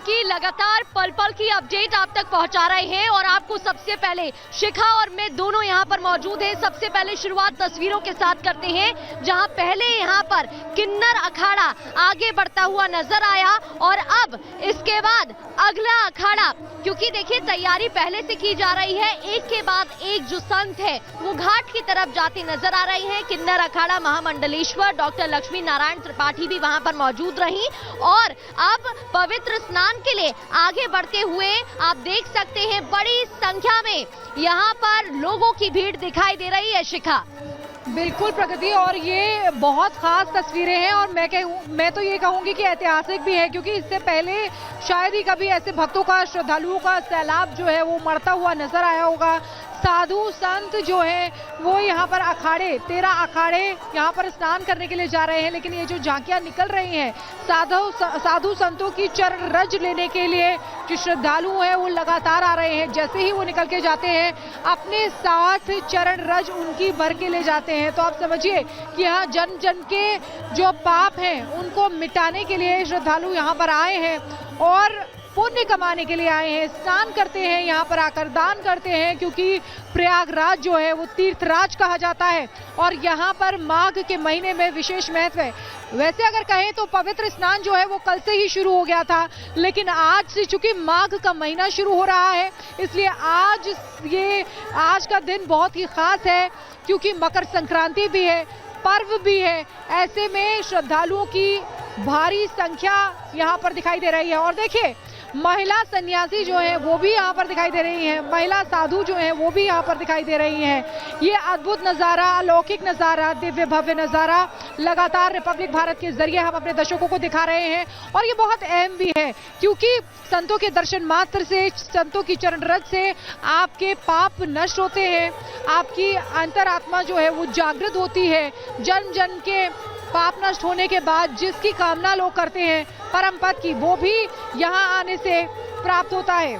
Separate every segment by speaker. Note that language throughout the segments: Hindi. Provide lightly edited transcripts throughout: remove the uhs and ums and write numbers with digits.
Speaker 1: की लगातार पल पल की अपडेट आप तक पहुंचा रहे हैं और आपको सबसे पहले शिखा और मैं दोनों यहां पर मौजूद हैं। सबसे पहले शुरुआत तस्वीरों के साथ करते हैं जहां पहले यहां पर किन्नर अखाड़ा आगे बढ़ता हुआ नजर आया और अब इसके बाद अगला अखाड़ा, क्योंकि देखिए तैयारी पहले से की जा रही है, एक के बाद एक जो संत है वो घाट की तरफ जाते नजर आ रहे हैं। किन्नर अखाड़ा महामंडलेश्वर डॉक्टर लक्ष्मी नारायण त्रिपाठी भी वहां पर मौजूद रही और अब पवित्र स्नान के लिए आगे बढ़ते हुए आप देख सकते हैं बड़ी संख्या में यहाँ पर लोगों की भीड़ दिखाई दे रही है। शिखा,
Speaker 2: बिल्कुल प्रगति, और ये बहुत खास तस्वीरें हैं और मैं तो ये कहूंगी कि ऐतिहासिक भी है, क्योंकि इससे पहले शायद ही कभी ऐसे भक्तों का, श्रद्धालुओं का सैलाब जो है वो मरता हुआ नजर आया होगा। साधु संत जो है वो यहाँ पर अखाड़े 13 अखाड़े यहाँ पर स्नान करने के लिए जा रहे हैं, लेकिन ये जो झांकियां निकल रही हैं साधु संतों की चरण रज लेने के लिए जो श्रद्धालु हैं वो लगातार आ रहे हैं। जैसे ही वो निकल के जाते हैं अपने साथ चरण रज उनकी भर के ले जाते हैं। तो आप समझिए कि यहाँ जन जन के जो पाप हैं उनको मिटाने के लिए श्रद्धालु यहाँ पर आए हैं और पुण्य कमाने के लिए आए हैं, स्नान करते हैं, यहाँ पर आकर दान करते हैं, क्योंकि प्रयागराज जो है वो तीर्थराज कहा जाता है और यहाँ पर माघ के महीने में विशेष महत्व है। वैसे अगर कहें तो पवित्र स्नान जो है वो कल से ही शुरू हो गया था, लेकिन आज से चूंकि माघ का महीना शुरू हो रहा है इसलिए आज का दिन बहुत ही खास है, क्योंकि मकर संक्रांति भी है, पर्व भी है। ऐसे में श्रद्धालुओं की भारी संख्या यहाँ पर दिखाई दे रही है और देखिए महिला सन्यासी जो है वो भी यहाँ पर दिखाई दे रही हैं, महिला साधु जो है वो भी यहाँ पर दिखाई दे रही हैं। ये अद्भुत नज़ारा, अलौकिक नज़ारा, दिव्य भव्य नज़ारा लगातार रिपब्लिक भारत के जरिए हम अपने दर्शकों को दिखा रहे हैं और ये बहुत अहम भी है, क्योंकि संतों के दर्शन मात्र से, संतों की चरण रज से आपके पाप नष्ट होते हैं, आपकी अंतरात्मा जो है वो जागृत होती है। जन जन के पाप नष्ट होने के बाद जिसकी कामना लोग करते हैं परम पद की, वो भी यहाँ आने से प्राप्त होता है।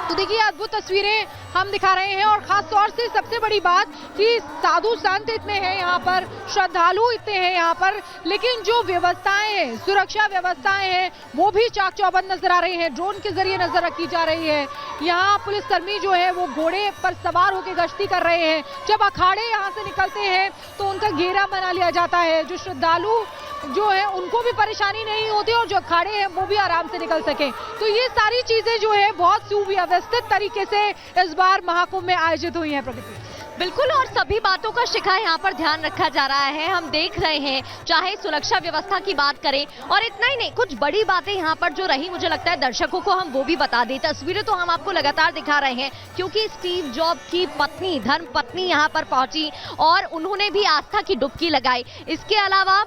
Speaker 2: तो देखिए अद्भुत तस्वीरें हम दिखा रहे हैं और खास तौर से सबसे बड़ी बात कि साधु संत इतने हैं यहाँ पर, श्रद्धालु इतने हैं यहाँ पर, लेकिन जो व्यवस्थाएं हैं, सुरक्षा व्यवस्थाएं हैं वो भी चाक चौबंद नजर आ रही हैं। ड्रोन के जरिए नजर रखी जा रही है। यहाँ पुलिसकर्मी जो है वो घोड़े पर सवार होकर गश्ती कर रहे हैं। जब अखाड़े यहाँ से निकलते हैं तो उनका घेरा बना लिया जाता है, जो श्रद्धालु जो है उनको भी परेशानी नहीं होती और जो अखाड़े हैं वो भी आराम से निकल सके। तो ये सारी चीजें जो है बहुत सुव्यवस्थित तरीके से इस बार महाकुंभ में आयोजित हुई हैं। प्रगति,
Speaker 1: बिल्कुल, और सभी बातों का शिखा यहाँ पर ध्यान रखा जा रहा है। हम देख रहे हैं, चाहे सुरक्षा व्यवस्था की बात करें और इतना ही नहीं, कुछ बड़ी बातें यहाँ पर जो रही, मुझे लगता है दर्शकों को हम वो भी बता दें। तस्वीरें तो हम आपको लगातार दिखा रहे हैं, क्योंकि स्टीव जॉब की पत्नी, धर्म पत्नी यहाँ पर पहुंची और उन्होंने भी आस्था की डुबकी लगाई। इसके अलावा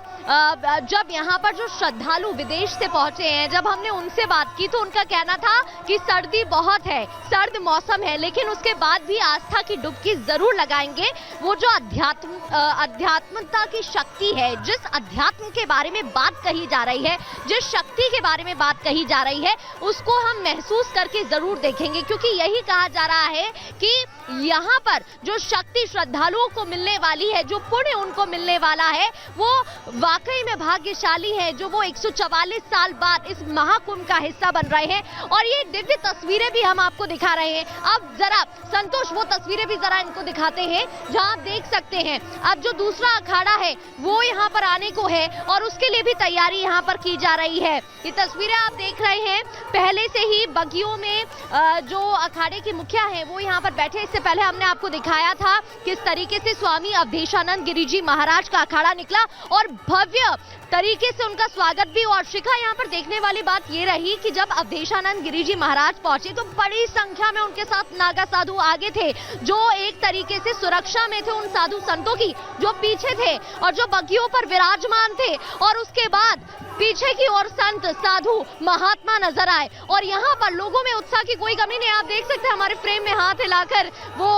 Speaker 1: जब यहाँ पर जो श्रद्धालु विदेश से पहुंचे हैं, जब हमने उनसे बात की तो उनका कहना था कि सर्दी बहुत है, सर्द मौसम है, लेकिन उसके बाद भी आस्था की डुबकी जरूर लगाएंगे। वो जो अध्यात्मता की शक्ति है, जिस अध्यात्म के बारे में बात कही जा रही है, जिस शक्ति के बारे में बात कही जा रही है, उसको हम महसूस करके जरूर देखेंगे, क्योंकि यही कहा जा रहा है कि यहाँ पर जो शक्ति श्रद्धालुओं को मिलने वाली है, जो पुण्य उनको मिलने वाला है, वो वाकई में भाग्यशाली है, जो वो 144 साल बाद इस महाकुंभ का हिस्सा बन रहे हैं। और ये दिव्य तस्वीरें भी हम आपको दिखा रहे हैं। अब जरा संतोष वो तस्वीरें भी जरा इनको दिखाते हैं, जहां आप देख सकते हैं अब जो दूसरा अखाड़ा है वो यहाँ पर आने को है और उसके लिए भी तैयारी यहाँ पर की जा रही है। ये तस्वीरें आप देख रहे हैं, पहले से ही बगियों में जो अखाड़े की मुखिया है वो यहाँ पर बैठे। इससे पहले हमने आपको दिखाया था किस तरीके से स्वामी अवधेशानंद गिरी जी महाराज का अखाड़ा निकला और भव्य तरीके से उनका स्वागत भी। और शिखा, यहाँ पर देखने वाली बात ये रही कि जब अवधेशानंद गिरी जी महाराज पहुंचे तो बड़ी संख्या में उनके साथ नागा साधु आगे थे, जो एक तरीके से सुरक्षा में थे उन साधु संतों की जो पीछे थे और जो बगियों पर विराजमान थे। और उसके बाद पीछे की ओर संत, साधु, महात्मा नजर आए और यहाँ पर लोगों में उत्साह की कोई कमी नहीं। आप देख सकते हैं हमारे फ्रेम में हाथ हिलाकर वो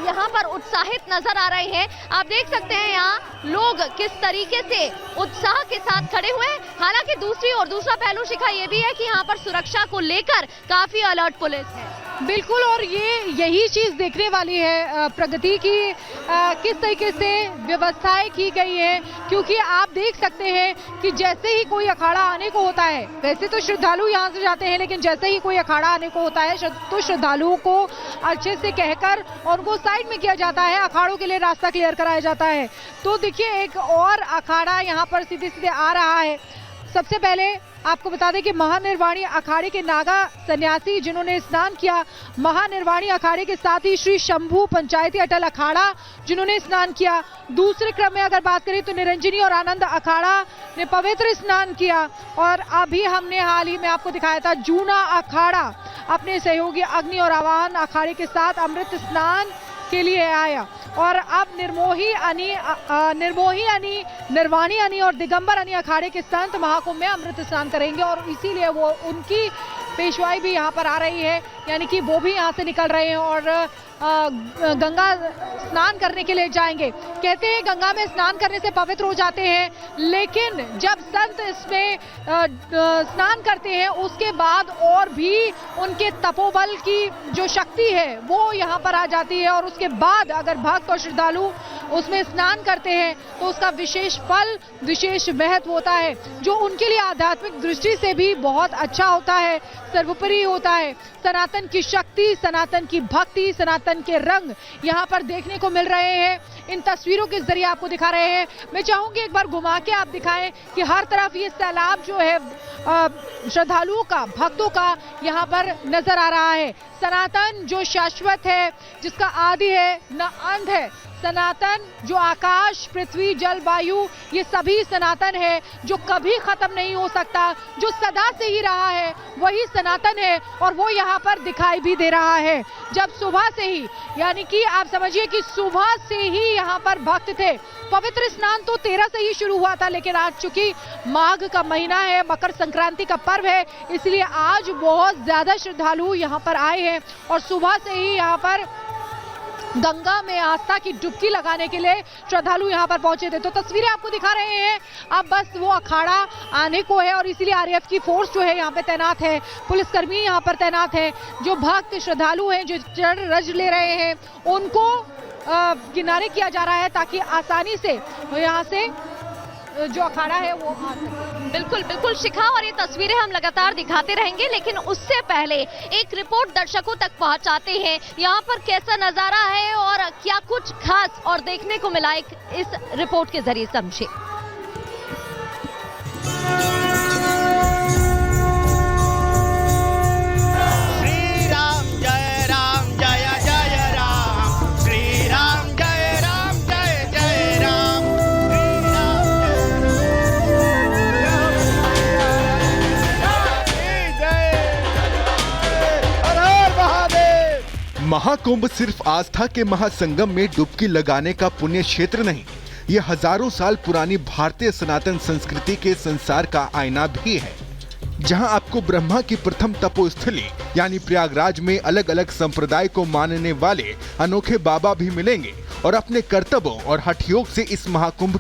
Speaker 1: यहाँ पर उत्साहित नजर आ रहे हैं। आप देख सकते हैं यहाँ लोग किस तरीके से उत्साह के साथ खड़े हुए। हालांकि दूसरी ओर दूसरा पहलू शिखा ये भी है कि यहाँ पर सुरक्षा को लेकर काफी अलर्ट पुलिस है।
Speaker 2: बिल्कुल, और यही चीज देखने वाली है प्रगति की, किस तरीके से व्यवस्थाएं की गई है। क्योंकि आप देख सकते हैं कि जैसे ही कोई अखाड़ा आने को होता है, वैसे तो श्रद्धालु यहाँ से जाते हैं, लेकिन जैसे ही कोई अखाड़ा आने को होता है तो श्रद्धालुओं को अच्छे से कहकर और उनको साइड में किया जाता है, अखाड़ों के लिए रास्ता क्लियर कराया जाता है। तो देखिए, एक और अखाड़ा यहाँ पर सीधे सीधे आ रहा है। सबसे पहले आपको बता दें कि महानिर्वाणी अखाड़े के नागा सन्यासी जिन्होंने स्नान किया, महानिर्वाणी अखाड़े के साथ ही श्री शंभू पंचायती अटल अखाड़ा जिन्होंने स्नान किया। दूसरे क्रम में अगर बात करें तो निरंजनी और आनंद अखाड़ा ने पवित्र स्नान किया। और अभी हमने हाल ही में आपको दिखाया था जूना अखाड़ा अपने सहयोगी अग्नि और आवाहन अखाड़े के साथ अमृत स्नान के लिए आया। और अब निर्मोही अनी, निर्वाणी अनी और दिगंबर अनी अखाड़े के संत महाकुंभ में अमृत स्नान करेंगे, और इसीलिए वो उनकी पेशवाई भी यहाँ पर आ रही है, यानी कि वो भी यहाँ से निकल रहे हैं और गंगा स्नान करने के लिए जाएंगे। कहते हैं गंगा में स्नान करने से पवित्र हो जाते हैं, लेकिन जब संत इसमें स्नान करते हैं उसके बाद और भी उनके तपोबल की जो शक्ति है वो यहाँ पर आ जाती है, और उसके बाद अगर भक्त और श्रद्धालु उसमें स्नान करते हैं तो उसका विशेष फल, विशेष महत्व होता है, जो उनके लिए आध्यात्मिक दृष्टि से भी बहुत अच्छा होता है, सर्वोपरि होता है। सनातन की शक्ति, सनातन की भक्ति, सनातन के रंग यहाँ पर देखने को मिल रहे हैं। इन तस्वीरों के जरिए आपको दिखा रहे हैं। मैं चाहूंगी एक बार घुमा के आप दिखाएं कि हर तरफ ये सैलाब जो है श्रद्धालुओं का, भक्तों का यहाँ पर नजर आ रहा है। सनातन जो शाश्वत है, जिसका आदि है न अंत है, सनातन जो आकाश, पृथ्वी, जल, वायु, ये सभी सनातन है, जो कभी खत्म नहीं हो सकता, जो सदा से ही रहा है, वही सनातन है, और वो यहाँ पर दिखाई भी दे रहा है। जब सुबह से ही, यानी कि आप समझिए कि सुबह से ही यहाँ पर भक्त थे। पवित्र स्नान तो 13 से ही शुरू हुआ था, लेकिन आज चूंकि माघ का महीना है, मकर संक्रांति का पर्व है, इसलिए आज बहुत ज्यादा श्रद्धालु यहाँ पर आए हैं और सुबह से ही यहाँ पर गंगा में आस्था की डुबकी लगाने के लिए श्रद्धालु यहाँ पर पहुंचे थे। तो तस्वीरें आपको दिखा रहे हैं। अब बस वो अखाड़ा आने को है, और इसीलिए आरएएफ की फोर्स जो है यहाँ पे तैनात है, पुलिसकर्मी यहाँ पर तैनात है। जो भक्त श्रद्धालु हैं, जो चढ़ रज ले रहे हैं, उनको किनारे किया जा रहा है ताकि आसानी से यहाँ से जो अखाड़ा है वो आ सके।
Speaker 1: बिल्कुल बिल्कुल शिखा, और ये तस्वीरें हम लगातार दिखाते रहेंगे, लेकिन उससे पहले एक रिपोर्ट दर्शकों तक पहुंचाते हैं। यहाँ पर कैसा नजारा है और क्या कुछ खास और देखने को मिला, इस रिपोर्ट के जरिए समझे।
Speaker 3: महाकुंभ सिर्फ आस्था के महासंगम में डुबकी लगाने का पुण्य क्षेत्र नहीं, ये हजारों साल पुरानी भारतीय सनातन संस्कृति के संसार का आईना भी है, जहां आपको ब्रह्मा की प्रथम तपोस्थली यानी प्रयागराज में अलग अलग संप्रदाय को मानने वाले अनोखे बाबा भी मिलेंगे और अपने कर्तव्यों और हठ योग से इस महाकुंभ